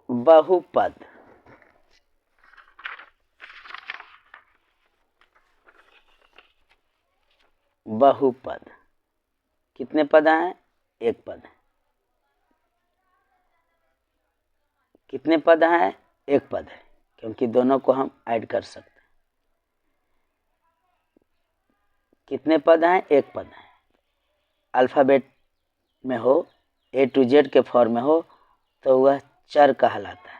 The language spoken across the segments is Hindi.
बहुपद। बहुपद कितने पद हैं? एक पद है। कितने पद हैं? एक पद है, क्योंकि दोनों को हम ऐड कर सकते हैं। कितने पद हैं? एक पद है। अल्फ़ाबेट में हो, A to Z के फॉर्म में हो तो वह चर कहलाता है।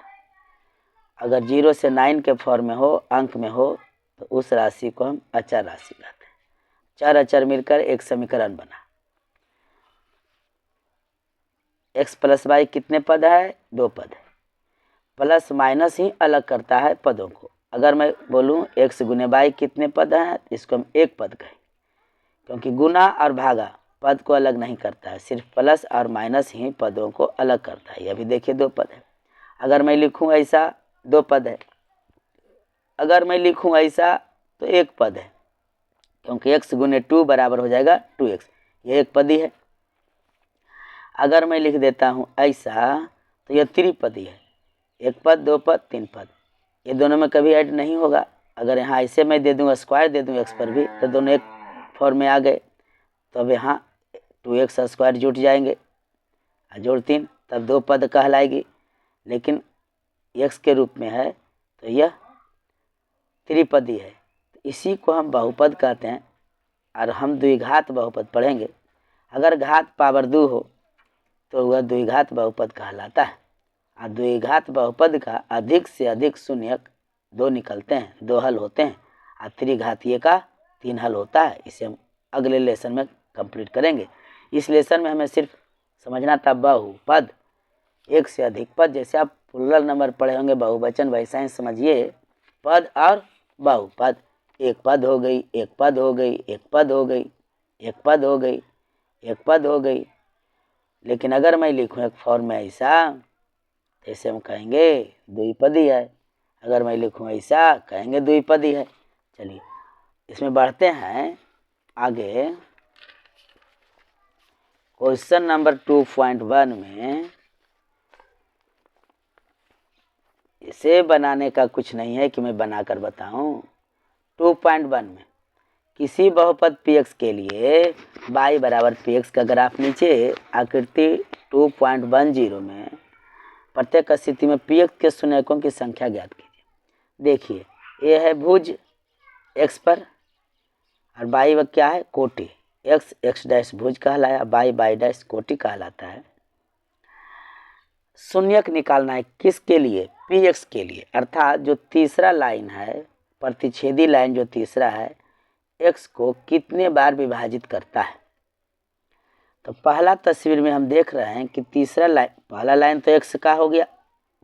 अगर 0 से 9 के फॉर्म में हो, अंक में हो, तो उस राशि को हम अचर राशि कहते हैं। चार अचर मिलकर एक समीकरण बना। x प्लस वाई कितने पद है? 2 पद है। प्लस माइनस ही अलग करता है पदों को। अगर मैं बोलूं x गुने वाई कितने पद हैं, इसको हम एक पद कहें, क्योंकि गुना और भागा पद को अलग नहीं करता है, सिर्फ प्लस और माइनस ही पदों को अलग करता है। अभी देखिए 2 पद है। अगर मैं लिखूं ऐसा 2 पद है, अगर मैं लिखूं ऐसा तो एक पद है, क्योंकि x गुने 2 बराबर हो जाएगा 2x, ये एक पदी है। अगर मैं लिख देता हूँ ऐसा तो यह त्रिपदी है, एक पद, 2 पद, 3 पद। ये दोनों में कभी ऐड नहीं होगा। अगर यहाँ ऐसे मैं दे दूँ, स्क्वायर दे दूँ x पर भी, तो दोनों एक फॉर्म में आ गए। तो अब यहाँ 2x स्क्वायर जुट जाएंगे, जोड़ 3, तब 2 पद कहलाएगी। लेकिन x के रूप में है तो यह त्रिपदी है, तो इसी को हम बहुपद कहते हैं। और हम द्विघात बहुपद पढ़ेंगे। अगर घात पावर 2 हो तो वह द्विघात बहुपद कहलाता है। और द्विघात बहुपद का अधिक से अधिक शून्यक 2 निकलते हैं, 2 हल होते हैं। और त्रिघातीय का 3 हल होता है। इसे हम अगले लेसन में कंप्लीट करेंगे। इस लेसन में हमें सिर्फ समझना था बहुपद, एक से अधिक पद। जैसे आप प्लुरल नंबर पढ़े होंगे बहुवचन, वैसा ही समझिए पद और बहुपद। एक पद हो गई, एक पद हो गई, एक पद हो गई, एक पद हो गई, एक पद हो गई। लेकिन अगर मैं लिखूं एक फॉर्म में ऐसा, तो इसे हम कहेंगे द्विपदी है। अगर मैं लिखूं ऐसा, कहेंगे द्विपदी है। चलिए इसमें बढ़ते हैं आगे। क्वेश्चन नंबर 2.1 में इसे बनाने का कुछ नहीं है कि मैं बनाकर बताऊं। 2.1 में किसी बहुपद px के लिए y बराबर px का ग्राफ नीचे आकृति 2.10 में प्रत्येक स्थिति में px के शून्यकों की संख्या ज्ञात कीजिए। देखिए ये है भुज x पर, और y वह क्या है? कोटि। x x डैश भुज कहलाया, y y डैश कोटि कहलाता है। शून्यक निकालना है किसके लिए? px के लिए। अर्थात जो तीसरा लाइन है, प्रतिच्छेदी लाइन जो तीसरा है, x को कितने बार विभाजित करता है। तो पहला तस्वीर में हम देख रहे हैं कि तीसरा लाइन, पहला लाइन तो x का हो गया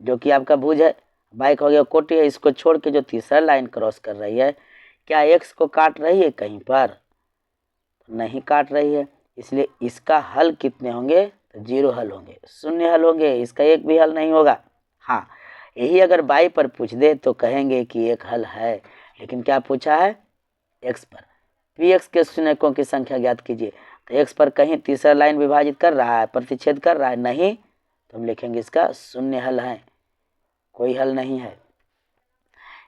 जो कि आपका भुज है, y का हो गया कोटि है। इसको छोड़ के जो तीसरा लाइन क्रॉस कर रही है, क्या x को काट रही है कहीं पर? तो नहीं काट रही है। इसलिए इसका हल कितने होंगे? तो 0 हल होंगे, 0 हल होंगे, इसका एक भी हल नहीं होगा। हाँ, यही अगर y पर पूछ दे तो कहेंगे कि एक हल है। लेकिन क्या पूछा है? x पर। px के शून्यकों की संख्या ज्ञात कीजिए। तो x पर कहीं तीसरा लाइन विभाजित कर रहा है, प्रतिच्छेद कर रहा है? नहीं, तो हम लिखेंगे इसका 0 हल है, कोई हल नहीं है।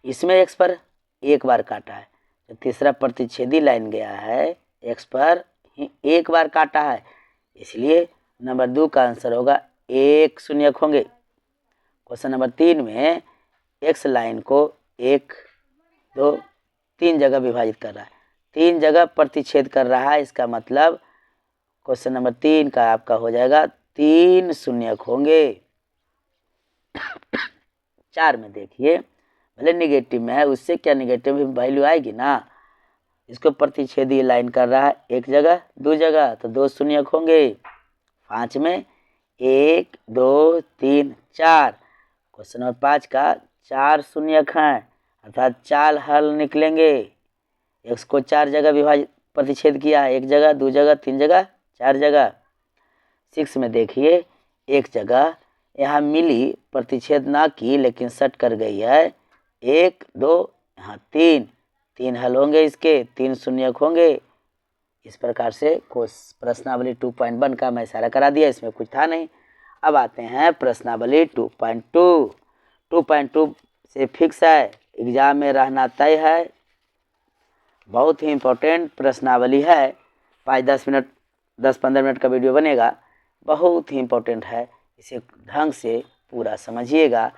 इसमें x पर एक बार काटा है, जो तीसरा प्रतिच्छेदी लाइन गया है x पर ही एक बार काटा है, इसलिए नंबर 2 का आंसर होगा 1 शून्यक होंगे। क्वेश्चन नंबर 3 में x लाइन को 1 2 3 जगह विभाजित कर रहा है, 3 जगह प्रतिच्छेद कर रहा है। इसका मतलब क्वेश्चन नंबर 3 का आपका हो जाएगा 3 शून्यक होंगे। 4 में देखिए, भले निगेटिव में है, उससे क्या निगेटिव वैल्यू आएगी ना। इसको प्रतिच्छेदी लाइन कर रहा है, एक जगह 2 जगह, तो 2 शून्यक होंगे। 5 में 1 2 3 4, क्वेश्चन नंबर 5 का 4 शून्यक हैं, अर्थात 4 हल निकलेंगे। x को 4 जगह विभाजित प्रतिच्छेद किया है, एक जगह, 2 जगह, 3 जगह, 4 जगह। 6 में देखिए, एक जगह यहाँ मिली, प्रतिच्छेद ना की लेकिन सट कर गई है, 1 2 यहाँ 3 हल होंगे, इसके 3 शून्यक होंगे। इस प्रकार से प्रश्नावली 2.1 का मैं इशारा करा दिया, इसमें कुछ था नहीं। अब आते हैं प्रश्नावली 2.2। 2.2 से फिक्स है, एग्जाम में रहना तय है। बहुत ही इम्पोर्टेंट प्रश्नावली है। 5-10 मिनट 10-15 मिनट का वीडियो बनेगा, बहुत ही इम्पोर्टेंट है, इसे ढंग से पूरा समझिएगा।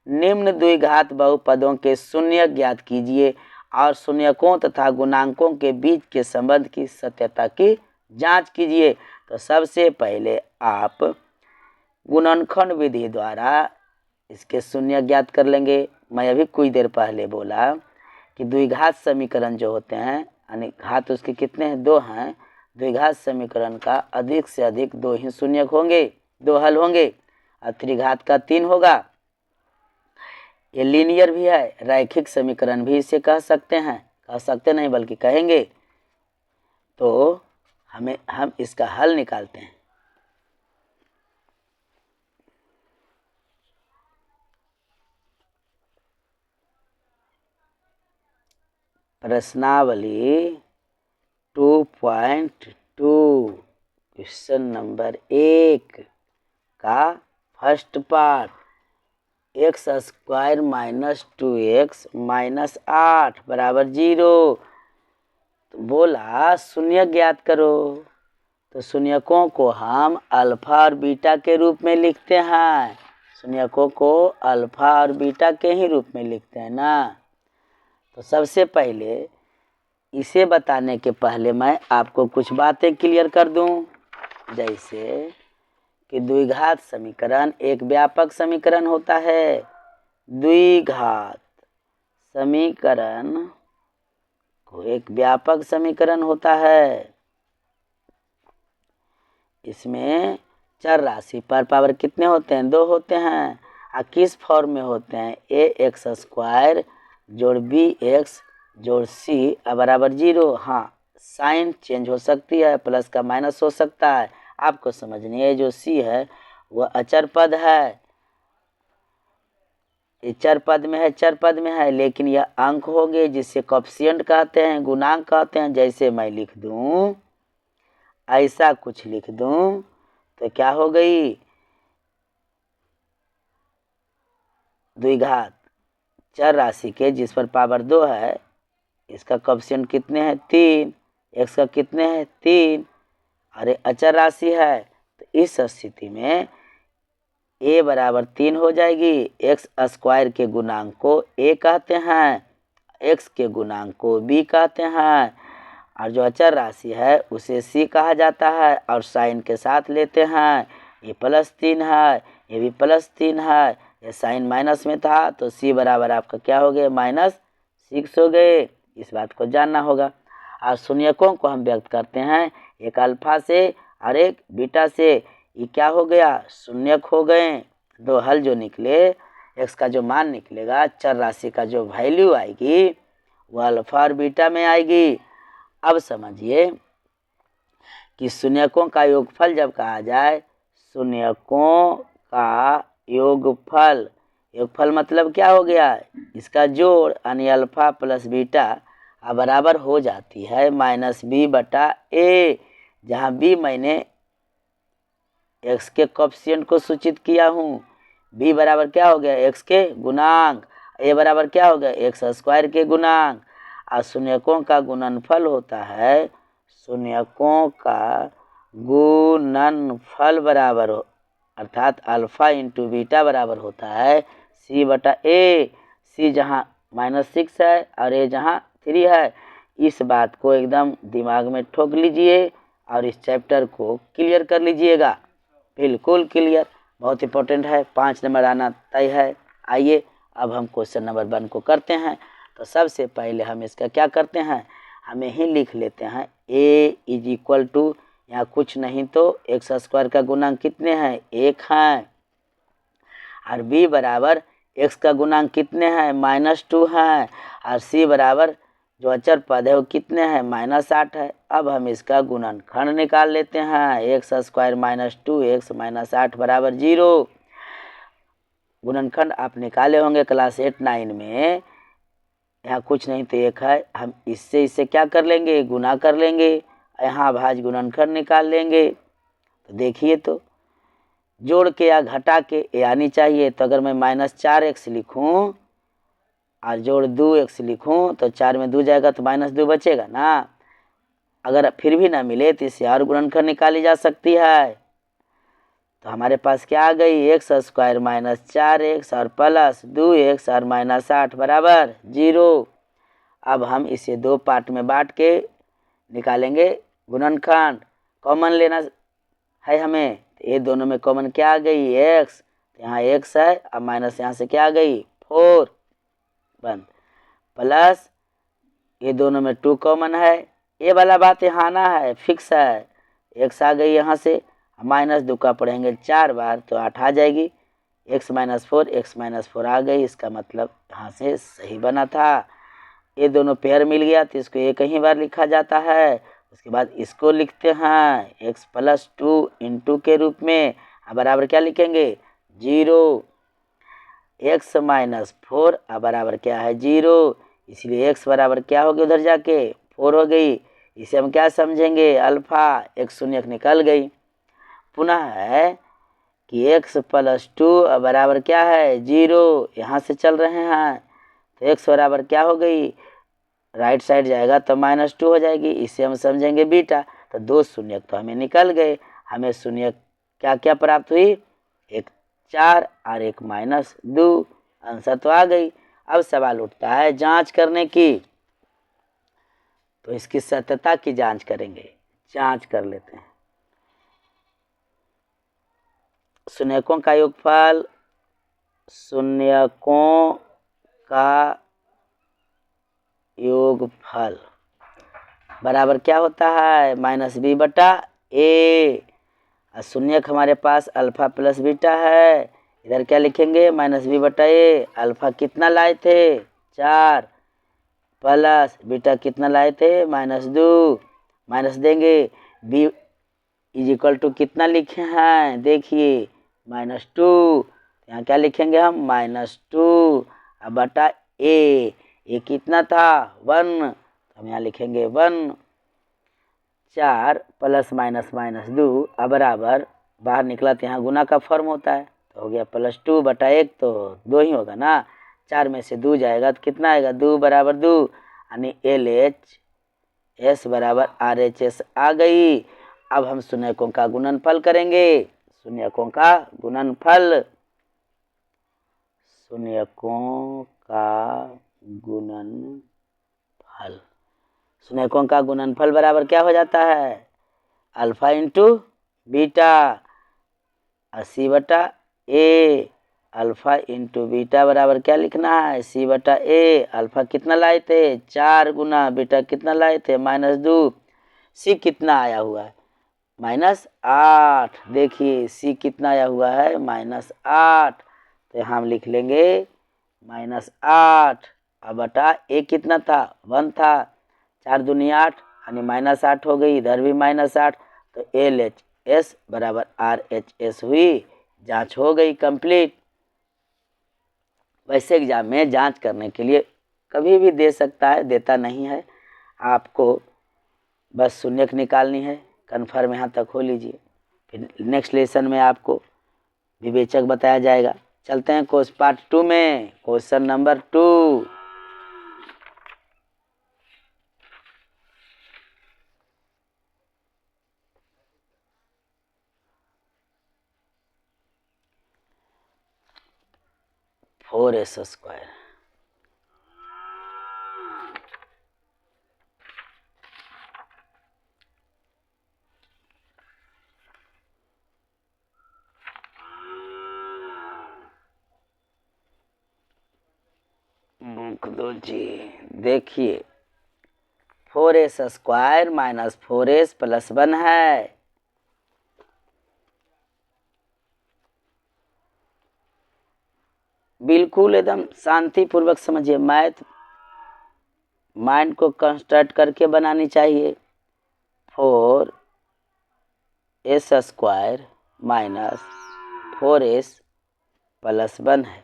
निम्न द्विघात बहुपदों के शून्य ज्ञात कीजिए और शून्यकों तथा गुणांकों के बीच के संबंध की सत्यता की जांच कीजिए। तो सबसे पहले आप गुणनखंड विधि द्वारा इसके शून्य ज्ञात कर लेंगे। मैं अभी कुछ देर पहले बोला कि द्विघात समीकरण जो होते हैं, यानी घात उसके कितने हैं, 2 हैं। द्विघात समीकरण का अधिक से अधिक 2 ही शून्यक होंगे, 2 हल होंगे, और त्रिघात का 3 होगा। ये लीनियर भी है, रैखिक समीकरण भी इसे कह सकते हैं, कह सकते नहीं बल्कि कहेंगे। तो हम इसका हल निकालते हैं। प्रश्नावली 2.2 क्वेश्चन नंबर 1 का first part, x² minus 2x minus 8 बराबर 0। तो बोला शून्य ज्ञात करो। तो शून्यकों को हम अल्फा और बीटा के रूप में लिखते हैं। शून्यकों को अल्फा और बीटा के ही रूप में लिखते हैं ना। तो सबसे पहले इसे बताने के पहले मैं आपको कुछ बातें क्लियर कर दूं, जैसे कि द्विघात समीकरण एक व्यापक समीकरण होता है। द्विघात समीकरण को एक व्यापक समीकरण होता है। इसमें चर राशि पर पावर कितने होते हैं, 2 होते हैं। और किस फॉर्म में होते हैं, ax² जोड़ bx जोड़ c बराबर 0। हाँ, साइन चेंज हो सकती है, प्लस का माइनस हो सकता है। आपको समझनी है, जो c है वह अचर पद है, ये चर पद में है, चर पद में है, लेकिन यह अंक हो गए जिसे कोएफिशिएंट कहते हैं, गुणांक कहते हैं। जैसे मैं लिख दूं, ऐसा कुछ लिख दूं तो क्या हो गई, द्विघात चर राशि के जिस पर पावर 2 है, इसका कोएफिशिएंट कितने हैं, 3, x का कितने हैं, 3, अरे अचर राशि है। तो इस स्थिति में a बराबर 3 हो जाएगी। x² के गुणांक को a कहते हैं, x के गुणांक को b कहते हैं, और जो अचर राशि है उसे c कहा जाता है, और साइन के साथ लेते हैं। ये +3 है, ये भी +3 है, ये साइन माइनस में था, तो c बराबर आपका क्या हो गया, -6 हो गए। इस बात को जानना होगा। और शून्यकों को हम व्यक्त करते हैं एक अल्फा से और एक बीटा से। ये क्या हो गया, शून्यक हो गए। 2 हल जो निकले, x का जो मान निकलेगा, चर राशि का जो वैल्यू आएगी वह अल्फा और बीटा में आएगी। अब समझिए कि शून्यकों का योगफल जब कहा जाए, शून्यकों का योगफल, योगफल मतलब क्या हो गया, इसका जोड़, यानी अल्फा प्लस बीटा बराबर हो जाती है -b/a, जहाँ b मैंने x के कोएफिशिएंट को सूचित किया हूँ। b बराबर क्या हो गया, x के गुणांक, a बराबर क्या हो गया, x² के गुणांक। और शून्यकों का गुणनफल होता है, शून्यकों का गुणनफल बराबर हो, अर्थात अल्फा इंटू बीटा बराबर होता है c/a। c जहाँ -6 है और a जहाँ 3 है। इस बात को एकदम दिमाग में ठोक लीजिए और इस चैप्टर को क्लियर कर लीजिएगा, बिल्कुल क्लियर, बहुत इंपॉर्टेंट है। 5 नंबर आना तय है। आइए अब हम क्वेश्चन नंबर 1 को करते हैं। तो सबसे पहले हम इसका क्या करते हैं, हमें ही लिख लेते हैं a = यहाँ कुछ नहीं तो x² का गुणांक कितने हैं, 1 हैं, और b बराबर x का गुणांक कितने हैं, -2 हैं, और c बराबर जो अचर पद है वो कितने हैं, -8 है। अब हम इसका गुणनखंड निकाल लेते हैं, x² - 2x - 8 बराबर 0। गुणनखंड आप निकाले होंगे क्लास 8-9 में। यहाँ कुछ नहीं तो 1 है, हम इससे क्या कर लेंगे, गुना कर लेंगे, यहाँ भाज्य गुणनखंड निकाल लेंगे। तो देखिए, तो जोड़ के या घटा के ए आनी चाहिए। तो अगर मैं -4x लिखूं और जोड़ 2x लिखूं तो 4 में 2 जाएगा तो -2 बचेगा ना। अगर फिर भी ना मिले तो इसे और गुणनखंड निकाली जा सकती है। तो हमारे पास क्या आ गई, x² - 4x और प्लस 2x और -8 बराबर 0। अब हम इसे दो पार्ट में बांट के निकालेंगे गुणनखंड। कॉमन लेना है हमें, तो ये दोनों में कॉमन क्या आ गई, x। तो यहाँ x है, अब माइनस यहाँ से क्या आ गई 4 बंद, प्लस ये दोनों में 2 कॉमन है। ये वाला बात यहाँ आना है, फिक्स है। x आ गई यहाँ से, -2 का पढ़ेंगे 4 बार तो 8 आ जाएगी। x - 4 आ गई, इसका मतलब यहाँ से सही बना था। ये दोनों पेयर मिल गया तो इसको एक ही बार लिखा जाता है। उसके बाद इसको लिखते हैं x + 2 × के रूप में, बराबर क्या लिखेंगे 0। x - 4 बराबर क्या है 0, इसलिए x बराबर क्या हो गई उधर जाके 4 हो गई। इसे हम क्या समझेंगे अल्फा, एक शून्य निकल गई। पुनः है कि x + 2 बराबर क्या है 0, यहाँ से चल रहे हैं तो x बराबर क्या हो गई, राइट साइड जाएगा तो -2 हो जाएगी, इसे हम समझेंगे बीटा। तो 2 शून्य तो हमें निकल गए। हमें शून्य क्या क्या प्राप्त हुई, एक 4 और एक -2, आंसर तो आ गई। अब सवाल उठता है जांच करने की, तो इसकी सत्यता की जांच करेंगे। जांच कर लेते हैं। शून्यकों का योगफल, शून्यकों का योगफल बराबर क्या होता है -b/a। शून्यक हमारे अल्फा + बीटा है, इधर क्या लिखेंगे -b/a। अल्फा कितना लाए थे 4, प्लस बीटा कितना लाए थे -2, माइनस देंगे b = कितना लिखे हैं देखिए -2, यहाँ क्या लिखेंगे हम -2 बटा a। ये कितना था 1, हम यहाँ लिखेंगे 1। 4 + -2 बराबर बाहर निकला तो यहाँ गुना का फॉर्म होता है, तो हो गया +2 बटा 1, तो 2 ही होगा ना। 4 में से 2 जाएगा तो कितना आएगा 2 बराबर 2, यानी LHS बराबर RHS आ गई। अब हम शून्यकों का गुणनफल करेंगे। शून्यकों का गुणनफल, शून्यकों का गुणनफल, शून्यकों का गुणनफल बराबर क्या हो जाता है alpha × beta 80/a। Alpha × beta बराबर क्या लिखना है c/a। अल्फा कितना लाए थे 4 गुना, बीटा कितना लाए थे -2, c कितना आया हुआ है -8। देखिए c कितना आया हुआ है -8, तो यहाँ हम लिख लेंगे -8 बटा a कितना था 1 था, 4 दूनी 8 यानी -8 हो गई, इधर भी -8, तो LHS बराबर RHS हुई। जांच हो गई कंप्लीट। वैसे एग्जाम में जांच करने के लिए कभी भी दे सकता है, देता नहीं है। आपको बस शून्यक निकालनी है। कन्फर्म यहाँ तक हो लीजिए, फिर नेक्स्ट लेसन में आपको विवेचक बताया जाएगा। चलते हैं क्वेश्चन पार्ट 2 में, question number 2। Four S square, book दो जी। देखिए 4s² - 4s + 1 है। बिल्कुल एकदम शांतिपूर्वक समझिए, मैथ माइंड को कंस्ट्रक्ट करके बनानी चाहिए। 4s² - 4s + 1 है।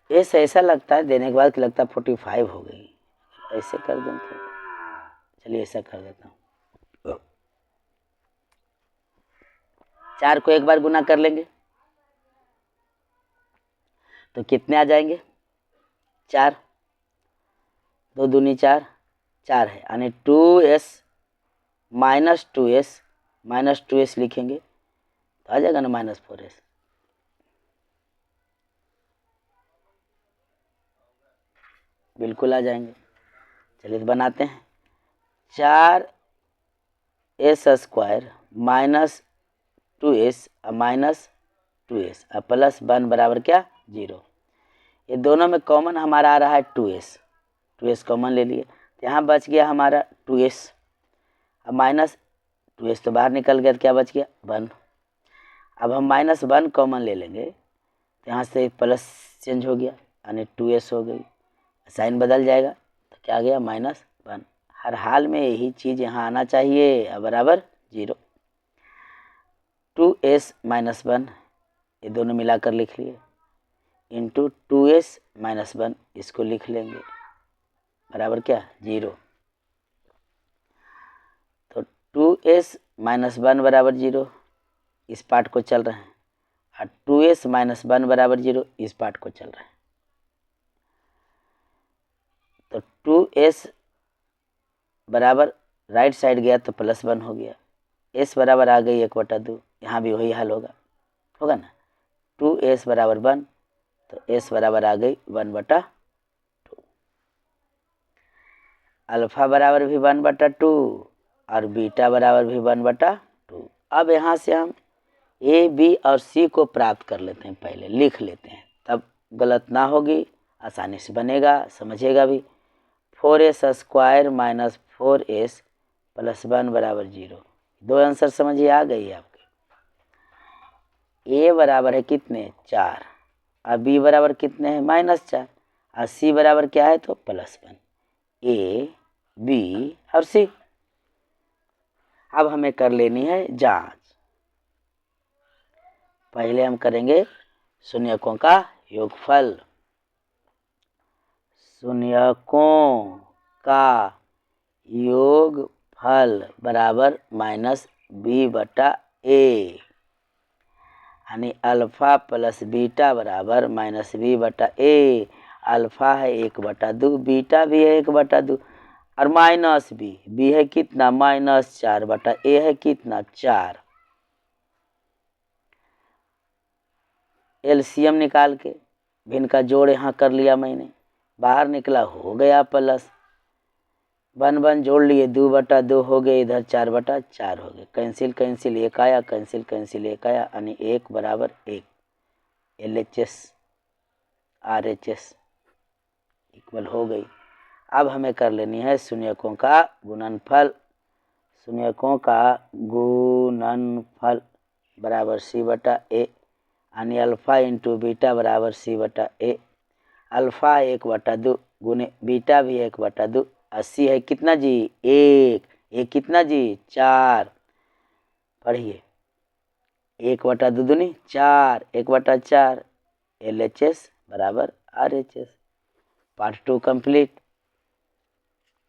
ऐसा ऐसा लगता है देने के बाद कि लगता है 45 हो गई। ऐसे कर दूँ तो, चलिए ऐसा कर देता हूँ। 4 को एक बार गुना कर लेंगे तो कितने आ जाएंगे? 4, 2 दूनी 4, 4 है, यानी 2s माइनस 2s लिखेंगे तो आ जाएगा ना -4s। बिल्कुल आ जाएंगे। चलिए तो बनाते हैं। 4s² -2s -2s अब प्लस 1 बराबर क्या? 0। ये दोनों में कॉमन हमारा आ रहा है 2s कॉमन ले लिए तो यहाँ बच गया हमारा 2s। अब -2s तो बाहर निकल गया तो क्या बच गया? 1। अब हम -1 कॉमन ले लेंगे तो यहाँ से प्लस चेंज हो गया यानी 2s हो गई, साइन बदल जाएगा तो क्या आ गया? -1। हर हाल में यही चीज़ यहाँ आना चाहिए बराबर 0। 2s - 1 ये दोनों मिलाकर लिख लिए इंटू 2s - 1 इसको लिख लेंगे बराबर क्या? 0। तो 2s - 1 बराबर 0 इस पार्ट को चल रहे हैं और 2s - 1 बराबर 0 इस पार्ट को चल रहे हैं। तो 2s बराबर राइट साइड गया तो +1 हो गया, s बराबर आ गई 1/2, यहाँ भी वही हल होगा ना। 2s बराबर 1 तो s बराबर आ गई 1/2। अल्फा बराबर भी 1/2 और बीटा बराबर भी 1/2। अब यहाँ से हम ए बी और सी को प्राप्त कर लेते हैं, पहले लिख लेते हैं तब गलत ना होगी, आसानी से बनेगा, समझेगा भी। 4s² - 4s + 1 बराबर 0। दो आंसर समझिए आ गई आपके। ए बराबर है कितने? 4 और बी बराबर कितने हैं? -4 और सी बराबर क्या है? तो +1। ए बी और सी। अब हमें कर लेनी है जांच। पहले हम करेंगे शून्यकों का योगफल। शून्यकों का योगफल बराबर -b/a यानी अल्फा प्लस बीटा बराबर -b/a। अल्फा है 1/2, बीटा भी है 1/2 और माइनस बी है कितना? -4/a है कितना? 4। एलसीएम निकाल के भिन्न का जोड़ यहाँ कर लिया मैंने, बाहर निकला हो गया प्लस 1 जोड़ लिए 2/2 हो गए, इधर 4/4 हो गए, कैंसिल एक आया, कैंसिल एक आया यानी 1 बराबर 1। LHS RHS इक्वल हो गई। अब हमें कर लेनी है शून्यकों का गुणनफल। शून्यकों का गुणनफल बराबर c/a यानी अल्फा इंटू बीटा बराबर c/a। अल्फा 1/2 गुने बीटा भी 1/2, 80 है कितना जी? 1। एक कितना जी? 4। पढ़िए 1/2 दूनी 4, 1/4 LHS बराबर RHS। Part 2 complete.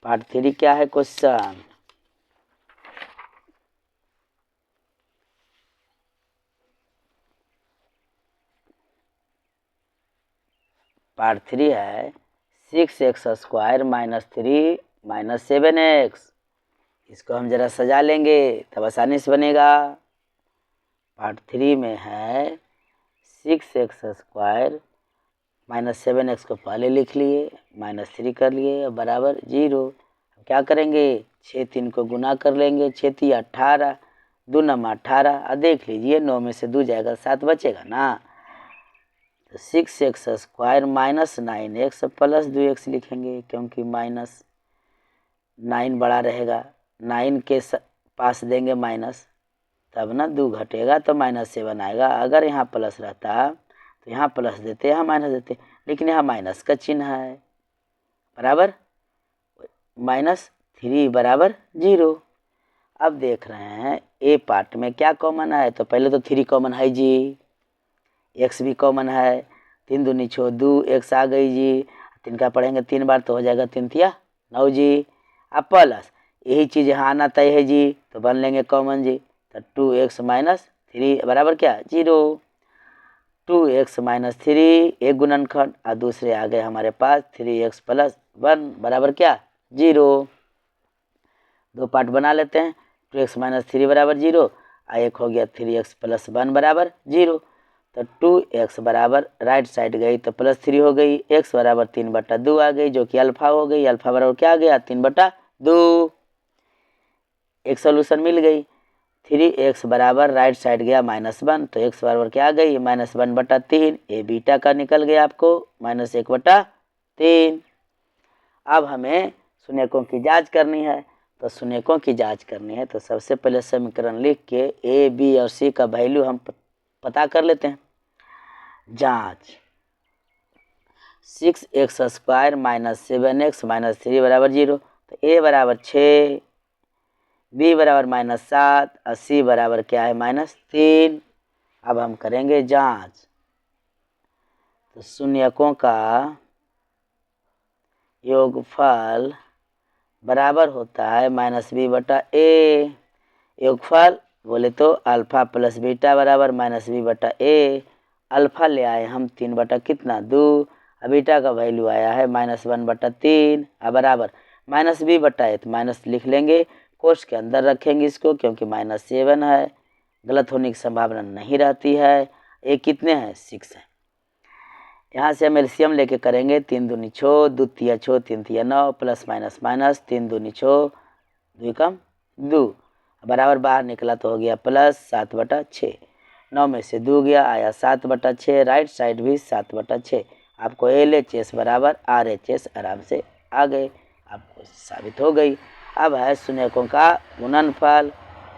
पार्ट 3 क्या है क्वेश्चन? पार्ट 3 है 6x² - 3 - 7x। इसको हम जरा सजा लेंगे तब आसानी से बनेगा। पार्ट 3 में है 6x² -7x को पहले लिख लिए, -3 कर लिए बराबर 0। क्या करेंगे? 6 3 को गुना कर लेंगे, 6 3 18, 2 9 18 और देख लीजिए 9 में से 2 जाएगा 7 बचेगा ना। तो 6x² -9x + 2x लिखेंगे क्योंकि -9 बड़ा रहेगा, 9 के पास देंगे माइनस तब ना 2 घटेगा तो -7 आएगा। अगर यहाँ प्लस रहता तो यहाँ प्लस देते, यहाँ माइनस देते, लेकिन यहाँ माइनस का चिन्ह है बराबर -3 बराबर 0। अब देख रहे हैं ए पार्ट में क्या कॉमन है, तो पहले तो 3 कॉमन है जी, x भी कॉमन है, 3 दूनी 6 2 x आ गई जी। 3 का पढ़ेंगे 3 बार तो हो जाएगा 3 तिया 9 जी। अब प्लस यही चीज़ यहाँ आना तय है जी तो बन लेंगे कॉमन जी, तो 2x - 3 बराबर क्या 0। 2x माइनस 3 एक गुणनखंड और दूसरे आ गए हमारे पास 3x प्लस 1 बराबर क्या 0। दो पार्ट बना लेते हैं। 2x माइनस 3 बराबर 0 और एक हो गया 3x प्लस 1 बराबर 0। तो 2x बराबर राइट साइड गई तो प्लस 3 हो गई, x बराबर 3/2 आ गई जो कि अल्फा हो गई। अल्फा बराबर क्या आ गया 3/2। एक सोल्यूशन मिल गई। 3x बराबर राइट साइड गया -1 तो x बराबर क्या आ गई -1/3। ये बीटा का निकल गया आपको -1/3। अब हमें शून्यकों की जांच करनी है। तो शून्यकों की जांच करनी है तो सबसे पहले समीकरण लिख के a, b और c का वैल्यू हम पता कर लेते हैं। जांच 6x² माइनस 7x माइनस 3 बराबर 0। तो a बराबर 6, b बराबर -7 और c बराबर क्या है -3। अब हम करेंगे जांच। तो शून्यकों का योगफल बराबर होता है -b/a। योगफल बोले तो अल्फा प्लस बीटा बराबर -b/a। अल्फा ले आए हम 3/2 और बीटा का वैल्यू आया है -1/3 और बराबर -b/a तो माइनस लिख लेंगे, कोष्ठ के अंदर रखेंगे इसको क्योंकि -7 है, गलत होने की संभावना नहीं रहती है। ये कितने हैं 6 है। यहाँ से हम एलसीएम लेके करेंगे 3 दूनी 6, 2 तिया 6, 3 तिया 9 प्लस माइनस माइनस 3 दूनी 6 2 कम 2 बराबर बाहर निकला तो हो गया प्लस 7/6। 9 में से 2 गया आया 7/6। राइट साइड भी 7/6। आपको LHS बराबर RHS आराम से आ गए, आपको साबित हो गई। अब है शून्यकों का गुणनफल।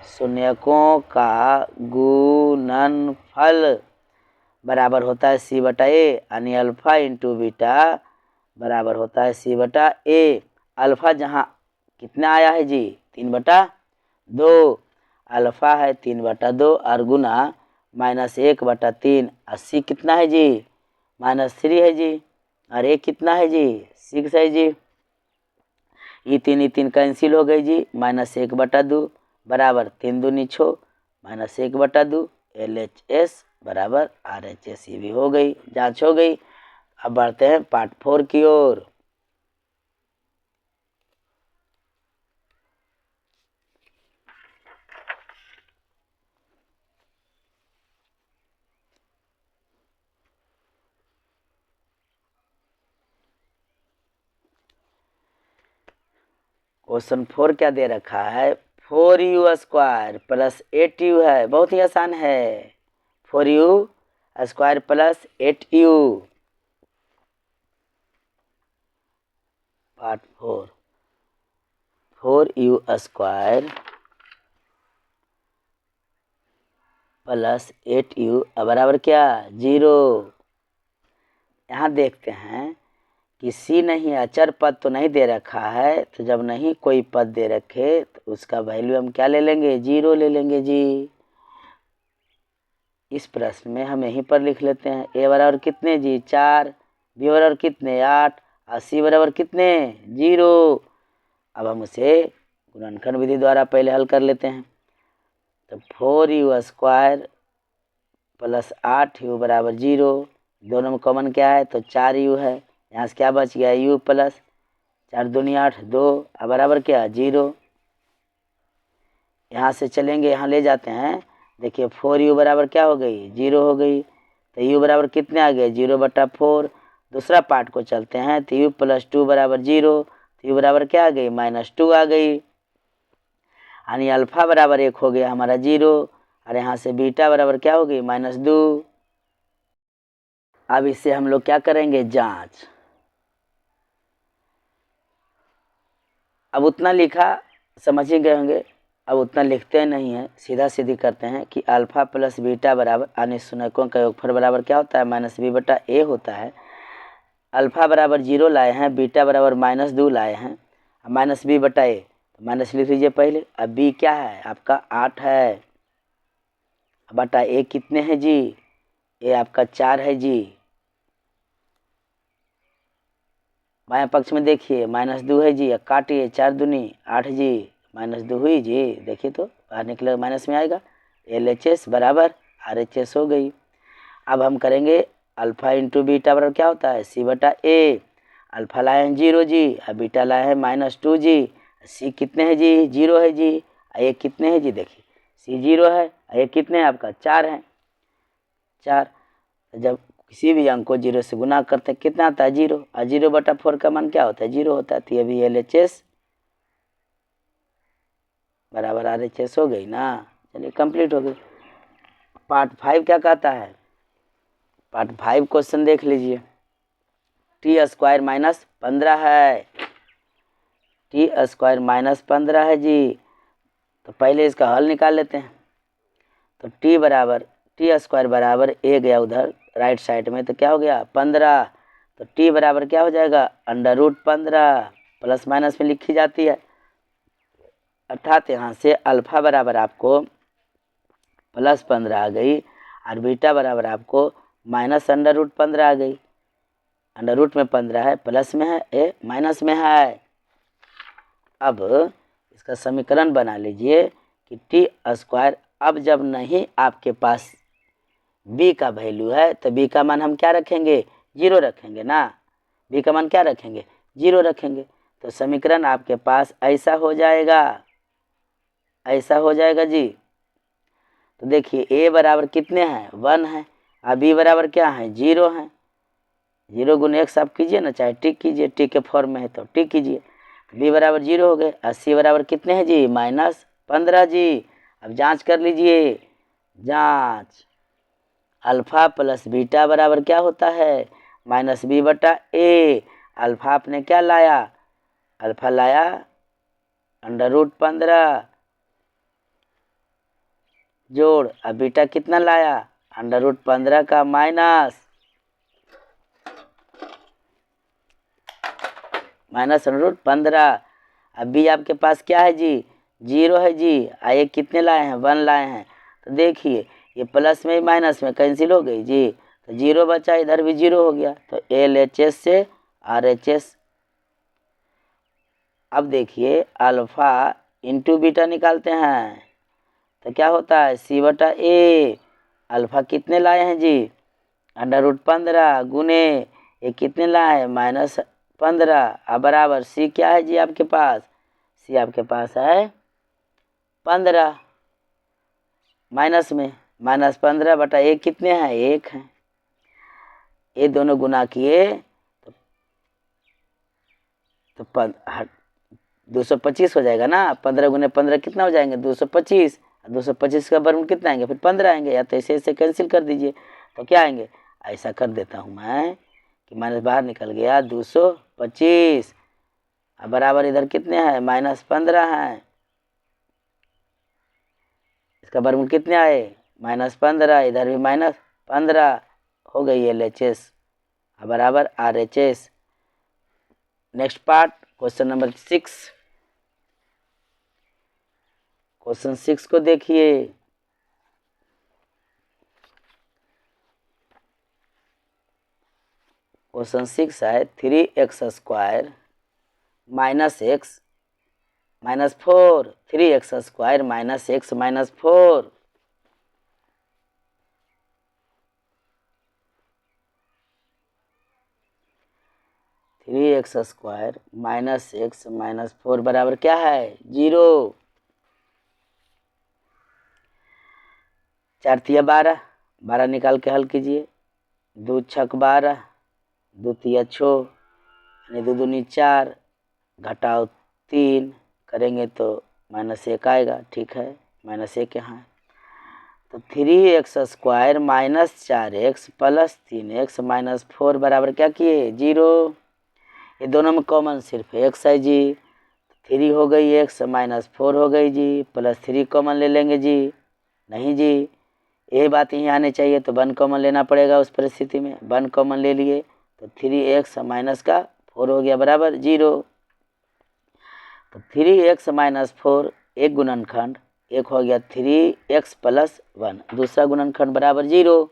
शून्यकों का गुणनफल बराबर होता है c/a यानी अल्फा इंटू बीटा बराबर होता है c/a। अल्फा जहाँ कितना आया है जी 3/2, अल्फा है 3/2 और गुना -1/3 और c कितना है जी -3 है जी और a कितना है जी 6 है जी। ये 3 कैंसिल हो गई जी, -1/2 बराबर 3 दूनी 6 -1/2 LHS बराबर RHS। ये भी हो गई, जांच हो गई। अब बढ़ते हैं पार्ट 4 की ओर। क्वेश्चन 4 क्या दे रखा है 4u² प्लस 8u है, बहुत ही आसान है। 4u² plus 8u। Part 4 4u² plus 8u बराबर क्या 0। यहाँ देखते हैं कि c नहीं अचर पद तो नहीं दे रखा है, तो जब नहीं कोई पद दे रखे तो उसका वैल्यू हम क्या ले लेंगे 0 ले लेंगे जी। इस प्रश्न में हम यहीं पर लिख लेते हैं a बराबर कितने जी 4, b बराबर कितने 8 और c बराबर कितने 0। अब हम उसे गुणनखंड विधि द्वारा पहले हल कर लेते हैं। तो 4u² प्लस 8u बराबर 0, दोनों में कॉमन क्या है तो 4u है, यहाँ से क्या बच गया u प्लस 4 दूनी 8 2 बराबर क्या 0। यहाँ से चलेंगे यहाँ ले जाते हैं, देखिए 4u बराबर क्या हो गई 0 हो गई, तो u बराबर कितने आ गए 0/4। दूसरा पार्ट को चलते हैं तो u प्लस 2 बराबर 0, तो u बराबर क्या आ गई -2 आ गई, यानी अल्फा बराबर 1 हो गया हमारा 0 और यहाँ से बीटा बराबर क्या हो गई -2। अब इससे हम लोग क्या करेंगे जांच। अब उतना लिखा समझ ही गए होंगे, अब उतना लिखते नहीं हैं, सीधा सीधी करते हैं कि अल्फा प्लस बीटा बराबर यानी शून्यकों का योगफल बराबर क्या होता है -b/a होता है। अल्फा बराबर 0 लाए हैं, बीटा बराबर -2 लाए हैं, -b/a तो माइनस लिख लीजिए पहले। अब b क्या है आपका 8 है बटा a कितने हैं जी a आपका 4 है जी। बाएं पक्ष में देखिए -2 है जी, काटिए 4 दूनी 8 जी -2 हुई जी, देखिए तो बाहर निकले माइनस में आएगा। LHS बराबर RHS हो गई। अब हम करेंगे अल्फ़ा इंटू बीटा बराबर क्या होता है C/A। अल्फ़ा लाए हैं 0 जी, अब बीटा लाए हैं -2 जी। C कितने हैं जी 0 है जी। ये कितने हैं जी देखिए C 0 है, ये कितने हैं आपका 4 है 4। जब किसी भी अंक को 0 से गुना करते हैं कितना आता है 0, और 0/4 का मान क्या होता है 0 होता है। तो ये भी LHS बराबर RHS हो गई ना। चलिए कंप्लीट हो गई। पार्ट 5 क्या कहता है, पार्ट 5 क्वेश्चन देख लीजिए। t² -15 है, t² -15 है जी। तो पहले इसका हल निकाल लेते हैं। तो t² बराबर a गया उधर राइट साइड में, तो क्या हो गया 15। तो t बराबर क्या हो जाएगा √15, प्लस माइनस में लिखी जाती है, अर्थात यहाँ से अल्फ़ा बराबर आपको +15 आ गई और बीटा बराबर आपको -√15 आ गई। अंडर रूट में 15 है, प्लस में है, ए माइनस में है। अब इसका समीकरण बना लीजिए कि t²। अब जब नहीं आपके पास b का वैल्यू है तो b का मान हम क्या रखेंगे 0 रखेंगे ना। b का मान क्या रखेंगे 0 रखेंगे। तो समीकरण आपके पास ऐसा हो जाएगा, ऐसा हो जाएगा जी। तो देखिए a बराबर कितने हैं 1 है, और b बराबर क्या है 0 है। 0 × x आप कीजिए ना, चाहे टिक कीजिए, टिक के फॉर्म में है तो टिक कीजिए। b बराबर 0 हो गए, और c बराबर कितने हैं जी -15 जी। अब जांच कर लीजिए, जांच अल्फ़ा प्लस बीटा बराबर क्या होता है -b/a। अल्फ़ा आपने क्या लाया, अल्फ़ा लाया √15 जोड़, अब बीटा कितना लाया √15 का -√15। अब b आपके पास क्या है जी 0 है जी, ये कितने लाए हैं 1 लाए हैं। तो देखिए ये प्लस में माइनस में कैंसिल हो गई जी, तो 0 बचा, इधर भी 0 हो गया। तो LHS से RHS। अब देखिए अल्फ़ा इंटू बीटा निकालते हैं तो क्या होता है C/A। अल्फ़ा कितने लाए हैं जी √15 गुने ये कितने लाए हैं -15, अब बराबर C क्या है जी आपके पास, C आपके पास है 15, माइनस में -15/1 कितने हैं 1 हैं। ये दोनों गुना किए तो 225 हो जाएगा ना। 15 × 15 कितना हो जाएंगे 225, 225 का वर्गमूल कितना आएंगे फिर 15 आएंगे, या तो ऐसे कैंसिल कर दीजिए। तो क्या आएंगे, ऐसा कर देता हूँ मैं कि माइनस बाहर निकल गया 225, अब बराबर इधर कितने हैं -15 हैं। इसका वर्गमूल कितने आए -15, इधर भी -15 हो गई LHS, अब बराबर RHS। Next part question number 6। Question 6 को देखिए। क्वेश्चन 6 है 3x² - x -4, 3x² - x -4। Three x square -x -4 बराबर क्या है 0। 4 तिया 12, 12 निकाल के हल कीजिए। 2 छक 12, 2 तिया 6, यानी 2 दूनी 4, घटाओ 3 करेंगे तो -1 आएगा। ठीक है, -1 यहाँ है। तो 3x² - 4x + 3x - 4 बराबर क्या किए 0। ये दोनों में कॉमन सिर्फ x है जी, 3 हो गई x -4 हो गई जी, +3 कॉमन ले लेंगे जी, नहीं जी यही बात यहीं आनी चाहिए। तो 1 कॉमन लेना पड़ेगा उस परिस्थिति में, 1 कॉमन ले लिए तो 3x - 4 हो गया बराबर 0। तो 3x - 4 एक गुणनखंड, एक हो गया 3x + 1 दूसरा गुणनखंड बराबर 0।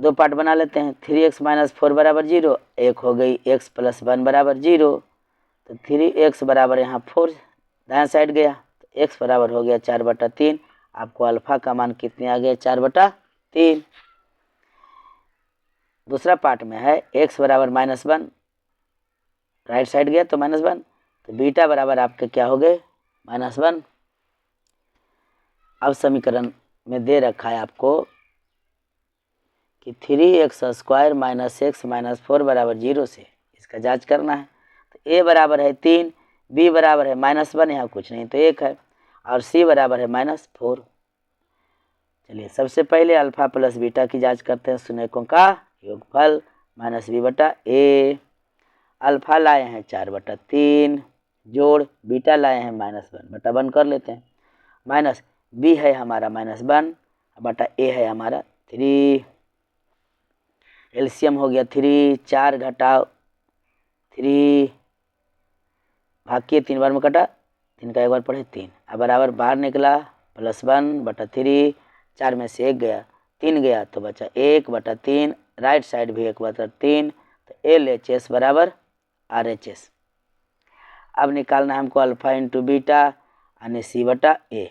दो पार्ट बना लेते हैं। 3x - 4 बराबर 0, एक हो गई x + 1 बराबर 0। तो 3x बराबर यहाँ 4 दायां साइड गया, तो x बराबर हो गया 4/3। आपको अल्फा का मान कितने आ गया 4/3। दूसरा पार्ट में है x बराबर -1, राइट साइड गया तो -1, तो बीटा बराबर आपके क्या हो गए -1। अब समीकरण में दे रखा है आपको कि 3x² - x - 4 बराबर 0 से इसका जांच करना है। तो a बराबर है 3, b बराबर है -1, यहाँ कुछ नहीं तो 1 है, और c बराबर है -4। चलिए सबसे पहले अल्फा प्लस बीटा की जांच करते हैं। शून्यकों का योगफल -b/a। अल्फा लाए हैं 4/3 जोड़ बीटा लाए हैं -1/1 कर लेते हैं। माइनस b है हमारा -1/a है हमारा 3। एलसीएम हो गया 3, 4 घटाओ 3 भाग के 3 बार में कटा, 3 का एक बार पढ़े 3, अब बराबर बाहर निकला +1/3। 4 में से 1 गया, 3 गया तो बचा 1/3, राइट साइड भी 1/3, तो LHS बराबर RHS। अब निकालना है हमको अल्फा इंटू बीटा यानी C/A।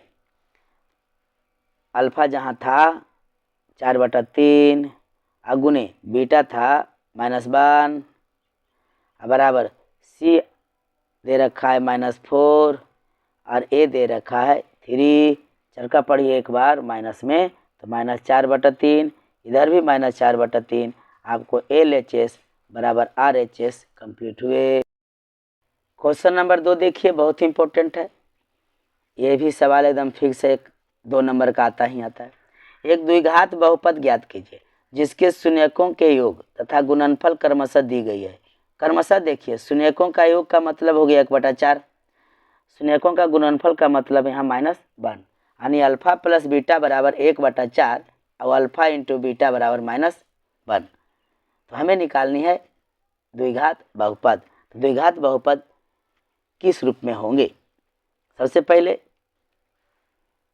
अल्फा जहाँ था 4/3 अगुने बीटा था -1 बराबर C दे रखा है -4 और A दे रखा है 3। चरका पढ़िए एक बार माइनस में तो -4/3, इधर भी -4/3। आपको LHS बराबर RHS कंप्लीट हुए। क्वेश्चन नंबर 2 देखिए, बहुत ही इंपॉर्टेंट है। ये भी सवाल एकदम फिक्स है, 2 नंबर का आता ही आता है। एक द्विघात बहुपद ज्ञात कीजिए जिसके शून्यकों के योग तथा गुणनफल क्रमशः दी गई है। क्रमशः देखिए, शून्यकों का योग का मतलब हो गया 1/4, शून्यकों का गुणनफल का मतलब यहाँ -1, यानी अल्फा प्लस बीटा बराबर 1/4 और अल्फा इंटू बीटा बराबर -1। तो हमें निकालनी है द्विघात बहुपद। तो द्विघात बहुपद किस रूप में होंगे? सबसे पहले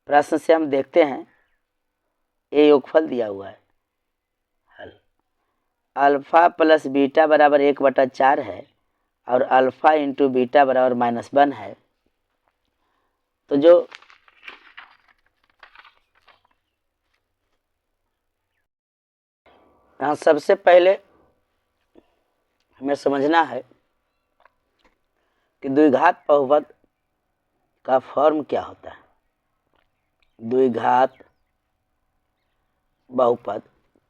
प्रश्न से हम देखते हैं, ये योगफल दिया हुआ है, हल अल्फा प्लस बीटा बराबर 1/4 है और अल्फा इंटू बीटा बराबर -1 है। तो जो यहाँ सबसे पहले हमें समझना है कि द्विघात बहुपद का फॉर्म क्या होता है। द्विघात बहुपद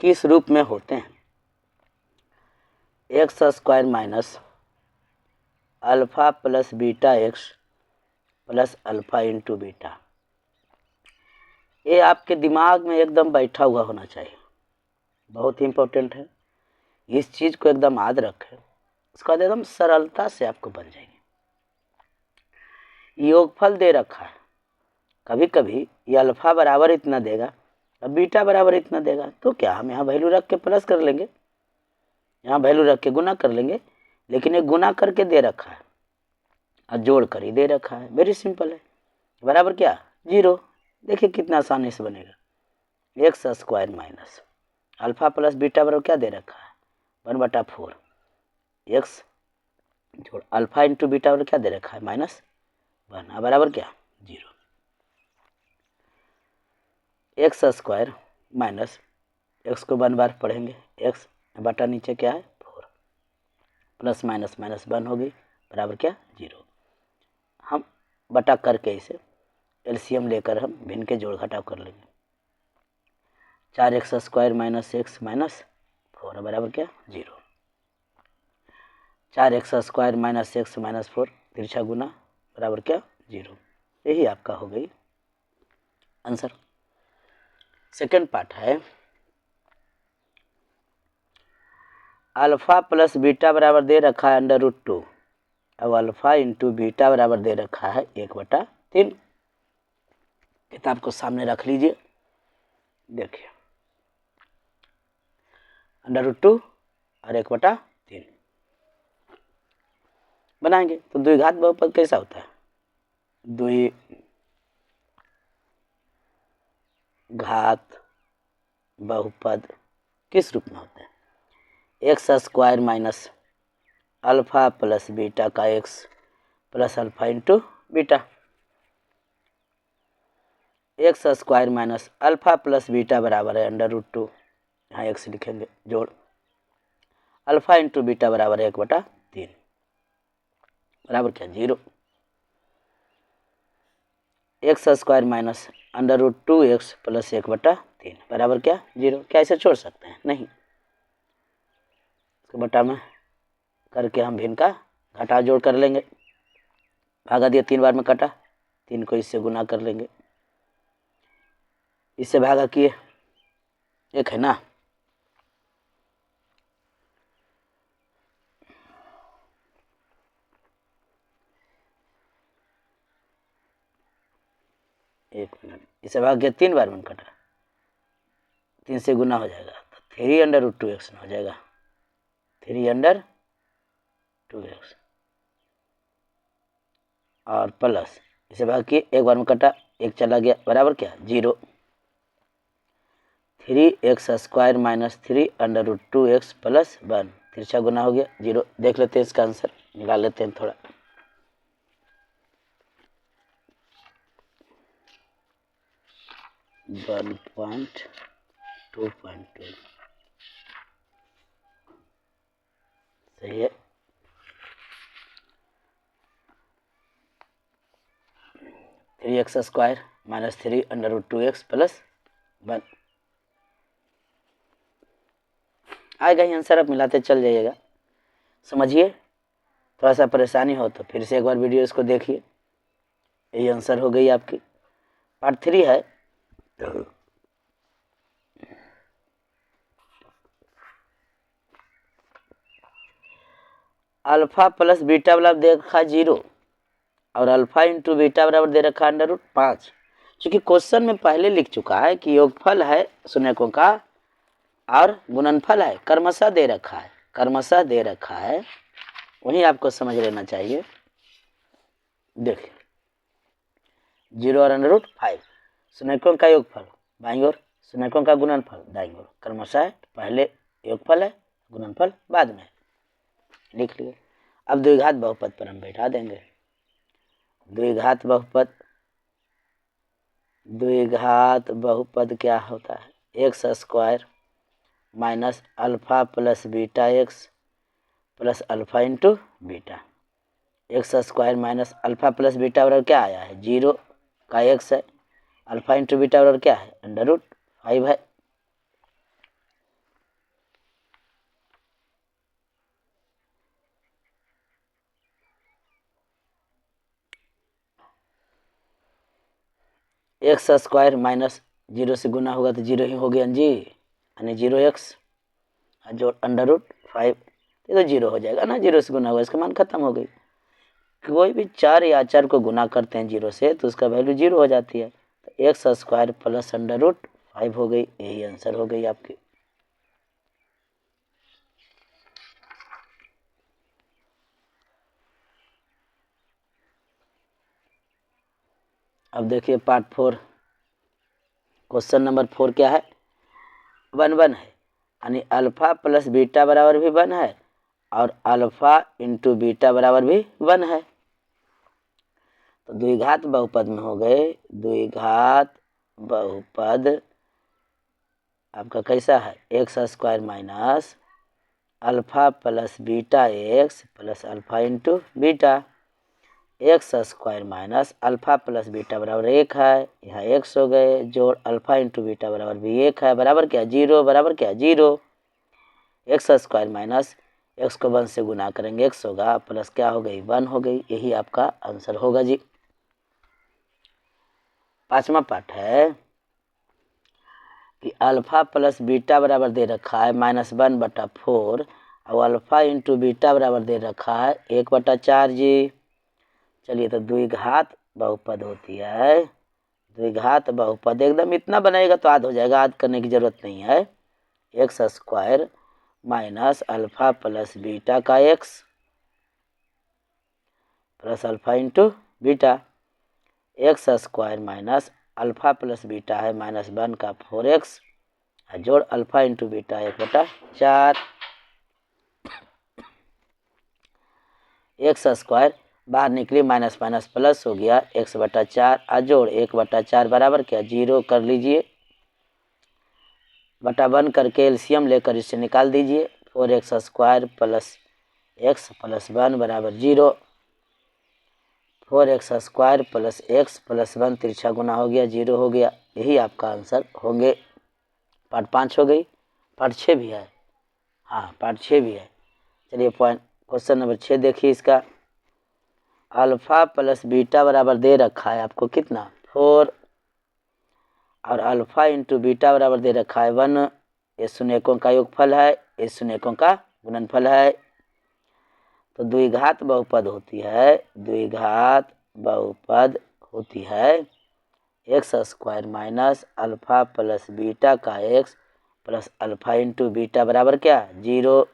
किस रूप में होते हैं? x² minus alpha plus beta x plus alpha into beta. ये आपके दिमाग में एकदम बैठा हुआ होना चाहिए, बहुत ही इम्पोर्टेंट है। इस चीज़ को एकदम याद रखें, उसके बाद एकदम सरलता से आपको बन जाएंगे। योगफल दे रखा है, कभी कभी ये अल्फा बराबर इतना देगा और बीटा बराबर इतना देगा, तो क्या हम यहाँ वैल्यू रख के प्लस कर लेंगे, यहाँ वैल्यू रख के गुना कर लेंगे। लेकिन ये गुना करके दे रखा है और जोड़ कर ही दे रखा है, वेरी सिंपल है। बराबर क्या 0। देखिए कितना आसानी से बनेगा। x² minus alpha plus beta बराबर क्या दे रखा है 1/4 x जोड़ अल्फा इंटू बीटा बराबर क्या दे रखा है -1 बराबर क्या 0। x² माइनस x को 1 बार पढ़ेंगे, x बटा नीचे क्या है 4 प्लस माइनस -1 होगी बराबर क्या 0। हम बटा करके इसे एलसीएम लेकर हम भिन्न के जोड़ घटाव कर लेंगे। 4x² माइनस x माइनस 4 बराबर क्या 0। 4x² माइनस x माइनस 4 तिरछा गुना बराबर क्या 0। यही आपका हो गई आंसर। सेकंड पार्ट है अल्फा प्लस बीटा बराबर दे रखा है √2 अब अल्फा इंटू बीटा बराबर दे रखा है 1/3। किताब को सामने रख लीजिए, देखिए √2 और 1/3 बनाएंगे तो द्विघात बहुपद कैसा होता है? द्विघात बहुपद किस रूप में होता है? x² minus alpha plus beta का x plus alpha into beta. X square minus alpha plus beta बराबर है √2, यहाँ एक्स लिखेंगे, जोड़ अल्फा इंटू बीटा बराबर है 1/3 बराबर क्या 0। X square minus √2x plus 1/3 बराबर क्या 0। क्या इसे छोड़ सकते हैं? नहीं। इसको बटा में करके हम भिन्न का घटा जोड़ कर लेंगे। भागा दिया 3 बार में कटा, 3 को इससे गुना कर लेंगे, इससे भागा किए 1 है ना, एक मिनट, इसे भाग गया 3 बार में कटा, 3 से गुना हो जाएगा तो 3√2x हो जाएगा, 3√2x और प्लस इसे भाग किए 1 बार में कटा, 1 चला गया बराबर क्या 0। 3x square minus 3√2x plus 1, तिरछा गुना हो गया 0। देख लेते हैं इसका आंसर, निकाल लेते हैं थोड़ा। वन पॉइंट 2.2 सही है। Three x square minus 3√2x plus 1 आएगा ही आंसर, आप मिलाते चल जाइएगा। समझिए, थोड़ा सा परेशानी हो तो फिर से एक बार वीडियो इसको देखिए। यही आंसर हो गई आपकी। पार्ट 3 है। अल्फा प्लस बीटा बराबर दे रखा 0 और अल्फा इंटू बीटा बराबर दे रखा √5। चूंकि क्वेश्चन में पहले लिख चुका है कि योगफल है शून्यकों का और गुणनफल है, क्रमशः दे रखा है, क्रमशः दे रखा है, वही आपको समझ लेना चाहिए। देखिए 0 और √5 शून्यकों का योगफल बाईं ओर, शून्यकों का गुणनफल दाईं ओर, क्रमशः पहले योगफल है, गुणनफल बाद में, लिख लिए। अब द्विघात बहुपद पर हम बैठा देंगे। द्विघात बहुपद, द्विघात बहुपद क्या होता है? X square minus alpha plus beta x plus alpha into beta. X square minus alpha plus beta बराबर क्या आया है 0 का एक्स है, अल्फा इंटू बीटा बराबर क्या है √5 है। एक्स स्क्वायर माइनस 0 से गुना होगा तो 0 ही हो गया जी, यानी 0x जो √5, ये तो 0 हो जाएगा ना, 0 से गुना होगा, इसका मान खत्म हो गई। कोई भी चार या अचर को गुना करते हैं 0 से तो उसका वैल्यू 0 हो जाती है। तो एक्स स्क्वायर प्लस √5 हो गई, यही आंसर हो गई आपकी। अब देखिए पार्ट 4, क्वेश्चन नंबर 4 क्या है? 1 है, यानी अल्फा प्लस बीटा बराबर भी 1 है और अल्फा इंटू बीटा बराबर भी 1 है। तो द्विघात बहुपद में हो गए, द्विघात बहुपद आपका कैसा है? X square minus alpha plus beta x plus alpha into beta. X square minus alpha plus beta बराबर 1 है, यहाँ एक्स हो गए, जोड़ अल्फा इंटू बीटा बराबर भी 1 है, बराबर क्या 0, बराबर क्या 0। एक्स स्क्वायर माइनस एक्स को 1 से गुना करेंगे एक्स होगा, प्लस क्या हो गई 1 हो गई, यही आपका आंसर होगा जी। 5वां पार्ट है कि अल्फा प्लस बीटा बराबर दे रखा है -1/4 और अल्फा इंटू बीटा बराबर दे रखा है 1/4 जी। चलिए, तो द्विघात बहुपद होती है, द्विघात बहुपद एकदम इतना बनाएगा तो याद हो जाएगा, याद करने की जरूरत नहीं है। X square minus alpha plus beta का X plus alpha into beta. X square minus alpha plus beta है -1 का 4x जोड़ alpha into beta 1/4। X square बाहर निकली, माइनस माइनस प्लस हो गया, x/4 अजोड़ 1/4 बराबर क्या 0 कर लीजिए, बटा 1 करके एलसीएम लेकर इसे निकाल दीजिए। 4x² प्लस x प्लस 1 बराबर 0। 4x² प्लस x प्लस 1 तिरछा गुना हो गया, 0 हो गया। यही आपका आंसर होंगे। पार्ट 5 हो गई। पार्ट 6 भी है, हाँ पार्ट 6 भी है। चलिए क्वेश्चन नंबर 6 देखिए इसका। अल्फा प्लस बीटा बराबर दे रखा है आपको कितना 4, और अल्फा इंटू बीटा बराबर दे रखा है 1। ये शून्यकों का योगफल है, ये शून्यकों का गुणनफल है। तो द्विघात बहुपद होती है, द्विघात बहुपद होती है x² minus alpha plus beta का x plus alpha into beta बराबर क्या 0।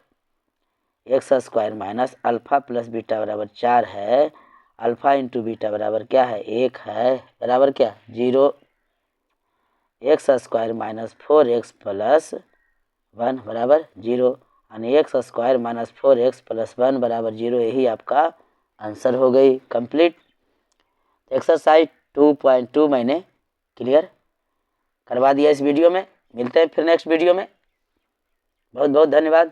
x² minus alpha plus beta बराबर 4 है, अल्फा इंटू बीटा बराबर क्या है 1 है, बराबर क्या 0। x² माइनस 4x प्लस 1 बराबर 0, यानी x² माइनस 4x प्लस 1 बराबर 0। यही आपका आंसर हो गई कंप्लीट। एक्सरसाइज 2.2 मैंने क्लियर करवा दिया इस वीडियो में। मिलते हैं फिर नेक्स्ट वीडियो में। बहुत बहुत धन्यवाद।